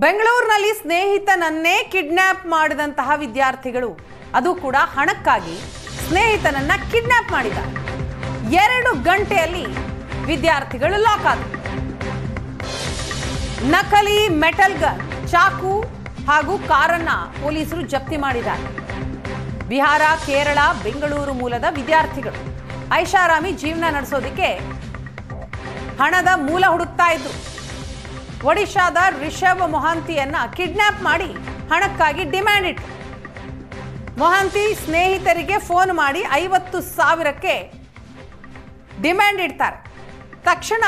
ಬೆಂಗಳೂರಿನಲ್ಲಿ ಸ್ನೇಹಿತನನ್ನೇ ಕಿಡ್ನಾಪ್ ಮಾಡಿದಂತಹ ವಿದ್ಯಾರ್ಥಿಗಳು, ಅದು ಕೂಡ ಹಣಕ್ಕಾಗಿ ಸ್ನೇಹಿತನನ್ನ ಕಿಡ್ನಾಪ್ ಮಾಡಿದ್ದಾರೆ. 2 ಗಂಟೆಯಲ್ಲಿ ವಿದ್ಯಾರ್ಥಿಗಳು ಲಾಕ್ ಆದರು. ನಕಲಿ ಮೆಟಲ್ ಗನ್, ಚಾಕು ಹಾಗೂ ಕಾರನ್ನ ಪೊಲೀಸರು ಜಪ್ತಿ ಮಾಡಿದ್ದಾರೆ. ಬಿಹಾರ, ಕೇರಳ, ಬೆಂಗಳೂರು ಮೂಲದ ವಿದ್ಯಾರ್ಥಿಗಳು ಐಷಾರಾಮಿ ಜೀವನ ನಡೆಸೋದಕ್ಕೆ ಹಣದ ಮೂಲ ಹುಡುಕ್ತಾ ಇದ್ರು. ಒಡಿಶಾದ ರಿಷಬ್ ಮೊಹಾಂತಿಯನ್ನ ಕಿಡ್ನಾಪ್ ಮಾಡಿ ಹಣಕ್ಕಾಗಿ ಡಿಮ್ಯಾಂಡ್ ಇಟ್ಟರು. ಮೊಹಾಂತಿ ಸ್ನೇಹಿತರಿಗೆ ಫೋನ್ ಮಾಡಿ 50,000ಕ್ಕೆ ಡಿಮ್ಯಾಂಡ್ ಇಡ್ತಾರೆ. ತಕ್ಷಣ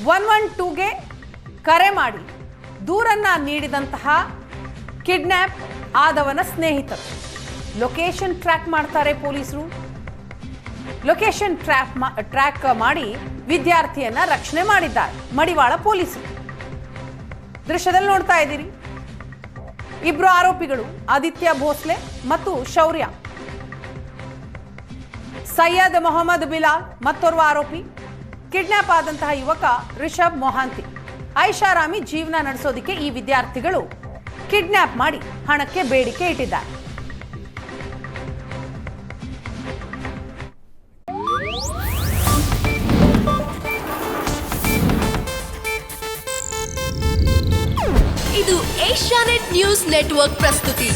112ಗೆ ಕರೆ ಮಾಡಿ ದೂರನ್ನ ನೀಡಿದಂತಹ ಕಿಡ್ನಾಪ್ ಆದವನ ಸ್ನೇಹಿತರು ಲೊಕೇಶನ್ ಟ್ರ್ಯಾಕ್ ಮಾಡ್ತಾರೆ ಪೊಲೀಸರು. ಲೊಕೇಶನ್ ಟ್ರ್ಯಾಕ್ ಮಾಡಿ ವಿದ್ಯಾರ್ಥಿಯನ್ನ ರಕ್ಷಣೆ ಮಾಡಿದ್ದಾರೆ ಮಡಿವಾಳ ಪೊಲೀಸರು. ದೃಶ್ಯದಲ್ಲಿ ನೋಡ್ತಾ ಇದ್ದೀರಿ. ಇಬ್ರು ಆರೋಪಿಗಳು ಆದಿತ್ಯ ಭೋಸ್ಲೆ ಮತ್ತು ಶೌರ್ಯ. ಸೈಯದ್ ಮೊಹಮ್ಮದ್ ಬಿಲಾಲ್ ಮತ್ತೋರ್ವ ಆರೋಪಿ. ಕಿಡ್ನಾಪ್ ಆದಂತಹ ಯುವಕ ರಿಷಬ್ ಮೊಹಾಂತಿ. ಐಷಾರಾಮಿ ಜೀವನ ನಡೆಸೋದಕ್ಕೆ ಈ ವಿದ್ಯಾರ್ಥಿಗಳು ಕಿಡ್ನಾಪ್ ಮಾಡಿ ಹಣಕ್ಕೆ ಬೇಡಿಕೆ ಇಟ್ಟಿದ್ದಾರೆ. ಇದು ಏಷ್ಯಾನೆಟ್ ನ್ಯೂಸ್ ನೆಟ್ವರ್ಕ್ ಪ್ರಸ್ತುತಿ.